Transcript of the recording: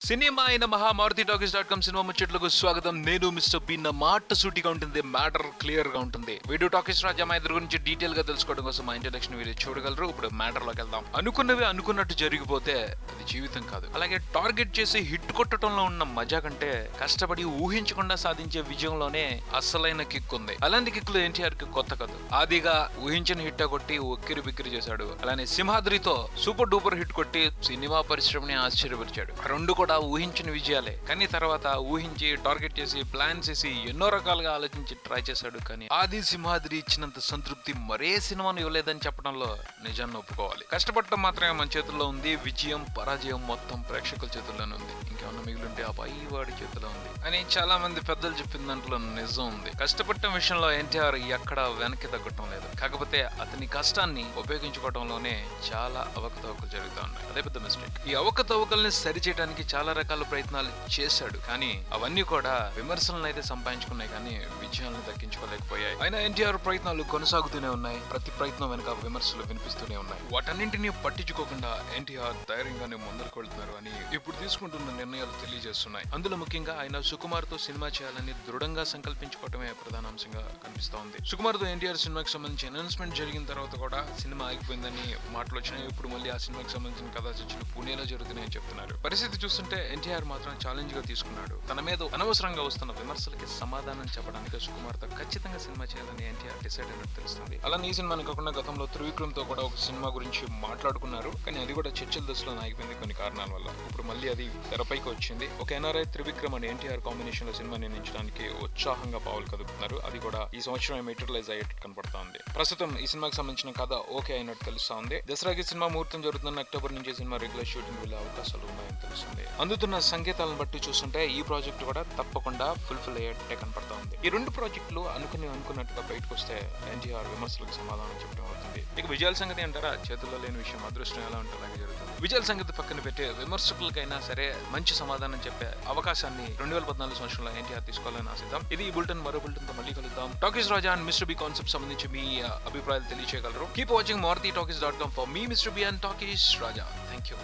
Cinema అయిన మహామారుతి టాకీస్.com cinema ముచ్చట్లకు స్వాగతం. నేను మిస్టర్ బి. నా మాట సూటిగా ఉంటుంది, మ్యాటర్ క్లియర్ గా ఉంటుంది. వీడియో టాకీస్ రాజా మా ఇద్దరు గురించి డీటెయిల్ గా తెలుసుకోవడం కోసం మా ఇంట్రడక్షన్ వీడియో చూడగలరు. ఇప్పుడు మ్యాటర్ లోకి వెళ్దాం. అనుకున్నవి అనుకున్నట్టు జరిగిపోతే అది జీవితం కాదు. అలాగే టార్గెట్ చేసి హిట్ కొట్టడంలో ఉన్న మజా కంటే కష్టపడి ఊహించకుండా సాధించే విజయంలోనే అసలైన కిక్ ఉంది. అలాంటి కిక్లు ఎన్టీఆర్ కి కొత్త కాదు. ఆదిగా ఊహించిన హిట్ కొట్టి ఉక్కిరి బిక్కిరి చేశాడు. అలానే సింహాద్రితో సూపర్ డూపర్ హిట్ కొట్టి సినిమా పరిశ్రమని ఆశ్చర్యపరిచాడు. రెండు కూడా ఊహించిన విజయాలే. కానీ తర్వాత ఊహించి టార్గెట్ చేసి ప్లాన్ చేసి ఎన్నో రకాలుగా ఆలోచించి ట్రై చేశాడు. కానీ ఆది సింహాద్రి ఇచ్చినంత సంతృప్తి మరే సినిమాను ఇవ్వలేదని చెప్పడంలో నిజాన్ని ఒప్పుకోవాలి. కష్టపడటం మాత్రమే మన చేతుల్లో ఉంది. విజయం పరాజయం మొత్తం ప్రేక్షకుల చేతుల్లోనే ఉంది. ఇంకేమన్నా మిగిలింటే ఆ పై వాడి చేతిలో ఉంది అని చాలా మంది పెద్దలు చెప్పిన దాంట్లో నిజం ఉంది. కష్టపడటం విషయంలో ఎన్టీఆర్ ఎక్కడ వెనక్కి తగ్గటం లేదు. కాకపోతే అతని కష్టాన్ని ఉపయోగించుకోవడంలోనే చాలా అవకతవకలు జరుగుతూ ఉన్నాయి. అదే పెద్ద మిస్టేక్. ఈ అవకతవకల్ని సరిచేయడానికి చాలా రకాల ప్రయత్నాలు చేశాడు. కానీ అవన్నీ కూడా విమర్శలను అయితే సంపాదించుకున్నాయి, కానీ విజయాలను దక్కించుకోలేకపోయాయి. అయినా ఎన్టీఆర్ ప్రయత్నాలు కొనసాగుతూనే ఉన్నాయి. ప్రతి ప్రయత్నం వెనుక విమర్శలు వినిపిస్తూనే ఉన్నాయి. వాటన్నింటినీ పట్టించుకోకుండా ఎన్టీఆర్ ధైర్యంగానే ముందరకు వెళ్తున్నారు అని ఇప్పుడు తీసుకుంటున్న నిర్ణయాలు తెలియజేస్తున్నాయి. అందులో ముఖ్యంగా ఆయన సుకుమార్ తో సినిమా చేయాలని దృఢంగా సంకల్పించుకోవటమే ప్రధాన అంశంగా కనిపిస్తా ఉంది. సుకుమార్ తో ఎన్టీఆర్ సినిమాకి సంబంధించి అనౌన్స్మెంట్ జరిగిన తర్వాత కూడా సినిమా ఆగిపోయిందని మాటలు వచ్చినాయి. ఇప్పుడు మళ్ళీ ఆ సినిమాకి సంబంధించిన కథా చర్చలు పూణేలో జరుగుతున్నాయని చెప్తున్నారు. పరిస్థితి చూస్తుంటే ఎన్టీఆర్ మాత్రం ఛాలెంజ్ గా తీసుకున్నాడు. తన మీద అనవసరంగా వస్తున్న విమర్శలకి సమాధానం చెప్పడానికి సుకుమార్ తో ఖచ్చితంగా సినిమా చేయాలని ఎన్టీఆర్ డిసైడ్ అయినట్టు తెలుస్తుంది. అలానే ఈ సినిమాని కాకుండా గతంలో త్రివిక్రమ్ తో కూడా ఒక సినిమా గురించి మాట్లాడుకున్నారు. కానీ అది కూడా చర్చల దశలో ఆగిపోయింది కొన్ని కారణాల వల్ల. ఇప్పుడు మళ్ళీ అది తెరపైకి వచ్చింది. ఒక ఎన్ఆర్ఐ త్రివిక్రమ్ అని ఎన్టీఆర్ కాంబినేషన్ లో సినిమా నిర్మించడానికి ఉత్సాహంగా పావులు కదుపుతున్నారు. అది కూడా ఈ సంవత్సరం మెటీరియలైజ్ అయ్యేట్టు కనపడతా ఉంది. ప్రస్తుతం ఈ సినిమాకి సంబంధించిన కథ ఓకే అయినట్టు తెలుస్తా ఉంది. దసరాకి సినిమా ముహూర్తం జరుగుతున్న అక్టోబర్ నుంచి సినిమా రెగ్యులర్ షూటింగ్ వెళ్ళే అవకాశాలు ఉన్నాయని తెలుస్తుంది. అందుతున్న సంకేతాలను బట్టి చూస్తుంటే ఈ ప్రాజెక్ట్ కూడా తప్పకుండా ఫుల్ఫిల్ అయ్యేట్టే కనపడతా ఉంది. ఈ రెండు ప్రాజెక్టులు అనుకున్నట్టుగా బయటకు వస్తే ఎన్టీఆర్ విమర్శలకు సమాధానం చెప్పడం అవుతుంది. ఇక విజయాల సంగతి అంటారా? చేతుల్లో లేని విషయం. అదృష్టం ఎలా ఉంటే అలాగే జరుగుతుంది. విజయాల సంగతి పక్కన పెట్టే విమర్శకులకైనా సరే మంచి సమాధానం చెప్పే అవకాశాన్ని 2014 సంవత్సరంలో ఎన్టీఆర్ తీసుకోవాలని ఆశిద్దాం. ఇది ఈ బులెటిన్. మరో బులెటిన్ తో మళ్ళీ కలుద్దాం. Talkies Raja and mister B concept సంబంధించి మీ అభిప్రాయాలు తెలియజేయగలరు. కీప్ వాచింగ్ మారుతి టాకీస్.com ఫర్ మీ mister B and talkies Raja. Thank you.